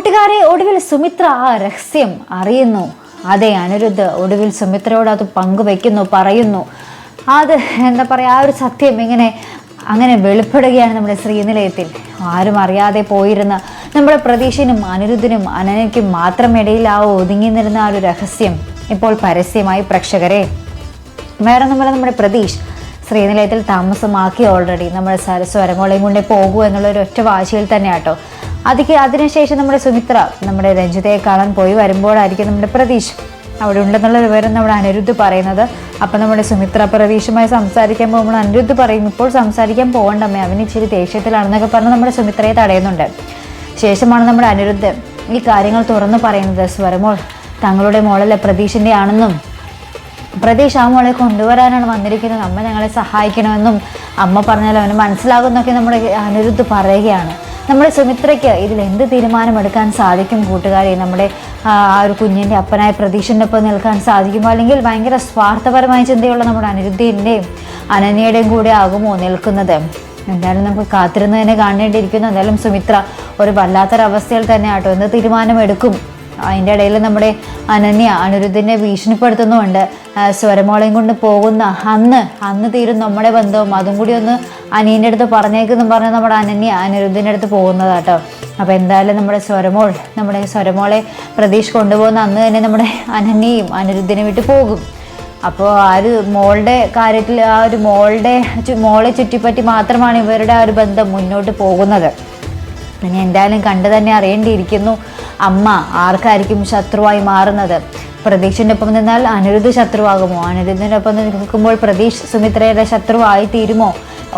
കൂട്ടുകാരെ, ഒടുവിൽ സുമിത്ര ആ രഹസ്യം അറിയുന്നു. അതെ, അനിരുദ്ധ് ഒടുവിൽ സുമിത്രയോട് അത് പങ്കുവെക്കുന്നു, പറയുന്നു. അത് എന്താ പറയുക, ആ ഒരു സത്യം അങ്ങനെ വെളിപ്പെടുകയാണ് നമ്മുടെ ശ്രീനിലയത്തിൽ. ആരും അറിയാതെ പോയിരുന്ന നമ്മുടെ പ്രതീക്ഷനും അനിരുദ്ധിനും അനനയ്ക്കും മാത്രം ഇടയിൽ ആ ഒതുങ്ങി നിന്നിരുന്ന ആ ഒരു രഹസ്യം ഇപ്പോൾ പരസ്യമായി. പ്രേക്ഷകരെ, വേറെ നമ്മുടെ പ്രതീഷ് ശ്രീനിലയത്തിൽ താമസമാക്കി ഓൾറെഡി. നമ്മുടെ സ്വരമോളയും കൊണ്ടേ പോകൂ എന്നുള്ളൊരു ഒറ്റ വാശിയിൽ തന്നെ ആട്ടോ. അതിനുശേഷം നമ്മുടെ സുമിത്ര നമ്മുടെ രഞ്ജിതയെ കാണാൻ പോയി വരുമ്പോഴായിരിക്കും നമ്മുടെ പ്രതീഷ് അവിടെ ഉണ്ടെന്നുള്ള വിവരം നമ്മുടെ അനിരുദ്ധ് പറയുന്നത്. അപ്പം നമ്മുടെ സുമിത്ര പ്രതീഷുമായി സംസാരിക്കാൻ പോകുമ്പോൾ അനിരുദ്ധ് പറയും, ഇപ്പോൾ സംസാരിക്കാൻ പോകണ്ടമ്മേ, അവന് ഇച്ചിരി ദേഷ്യത്തിലാണെന്നൊക്കെ പറഞ്ഞ് നമ്മുടെ സുമിത്രയെ തടയുന്നുണ്ട്. ശേഷമാണ് നമ്മുടെ അനിരുദ്ധ് ഈ കാര്യങ്ങൾ തുറന്നു പറയുന്നത്. സ്വരമോൾ തങ്ങളുടെ മോളല്ലേ പ്രതീഷിൻ്റെ ആണെന്നും പ്രതീഷ് ആ മോളെ കൊണ്ടുവരാനാണ് വന്നിരിക്കുന്നത്, അമ്മ ഞങ്ങളെ സഹായിക്കണമെന്നും അമ്മ പറഞ്ഞാൽ അവന് മനസ്സിലാകുന്നൊക്കെ നമ്മുടെ അനിരുദ്ധ് പറയുകയാണ്. നമ്മുടെ സുമിത്രയ്ക്ക് ഇതിൽ എന്ത് തീരുമാനമെടുക്കാൻ സാധിക്കും കൂട്ടുകാരെ? നമ്മുടെ ആ ഒരു കുഞ്ഞിൻ്റെ അപ്പനായ പ്രതീഷിൻ്റെ ഒപ്പം നിൽക്കാൻ സാധിക്കുമോ? അല്ലെങ്കിൽ ഭയങ്കര സ്വാർത്ഥപരമായ ചിന്തയുള്ള നമ്മുടെ അനിരുദ്ധിൻ്റെയും അനന്യയുടെയും കൂടെ ആകുമോ നിൽക്കുന്നത്? എന്തായാലും നമുക്ക് കാത്തിരുന്ന് തന്നെ കാണേണ്ടിയിരിക്കുന്നു. എന്തായാലും സുമിത്ര ഒരു വല്ലാത്തൊരവസ്ഥയിൽ തന്നെ ആട്ടോ. എന്ത് തീരുമാനമെടുക്കും? അതിൻ്റെ ഇടയിൽ നമ്മുടെ അനന്യ അനിരുദ്ധിനെ ഭീഷണിപ്പെടുത്തുന്നുമുണ്ട്. സ്വരമോളയും കൊണ്ട് പോകുന്ന അന്ന് തീരും നമ്മുടെ ബന്ധവും, അതും കൂടി ഒന്ന് അനിയൻ്റെ അടുത്ത് പറഞ്ഞേക്കെന്നും പറഞ്ഞ് നമ്മുടെ അനന്യ അനിരുദ്ധിൻ്റെ അടുത്ത് പോകുന്നതാട്ടോ. അപ്പോൾ എന്തായാലും നമ്മുടെ സ്വരമോളെ പ്രതീഷ് കൊണ്ടുപോകുന്ന അന്ന് തന്നെ നമ്മുടെ അനന്യയും അനിരുദ്ധിനെ വിട്ട് പോകും. അപ്പോൾ ആ ഒരു മോളുടെ കാര്യത്തിൽ ആ ഒരു മോളെ ചുറ്റിപ്പറ്റി മാത്രമാണ് ഇവരുടെ ആ ഒരു ബന്ധം മുന്നോട്ട് പോകുന്നത്. ഇനി എന്തായാലും കണ്ടു തന്നെ അറിയേണ്ടിയിരിക്കുന്നു, അമ്മ ആർക്കായിരിക്കും ശത്രുവായി മാറുന്നത്? പ്രതീഷിൻ്റെ ഒപ്പം നിന്നാൽ അനിരുദ്ധ് ശത്രുവാകുമോ? അനിരുദ്ധിൻ്റെ ഒപ്പം നിൽക്കുമ്പോൾ പ്രതീഷ് സുമിത്രയുടെ ശത്രുവായി തീരുമോ?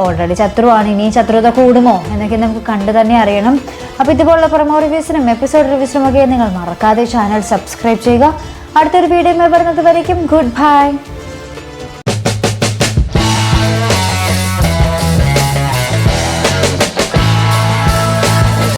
ഓൾറെഡി ശത്രുവാണ്, ഇനിയും ശത്രുത കൂടുമോ എന്നൊക്കെ നമുക്ക് കണ്ടു തന്നെ അറിയണം. അപ്പോൾ ഇതുപോലുള്ള പ്രൊമോ റിവ്യൂസിനും എപ്പിസോഡ് റിവ്യൂസിനും ഒക്കെ നിങ്ങൾ മറക്കാതെ ചാനൽ സബ്സ്ക്രൈബ് ചെയ്യുക. അടുത്തൊരു വീഡിയോ വരുന്നത് വരയ്ക്കും ഗുഡ് ബൈ.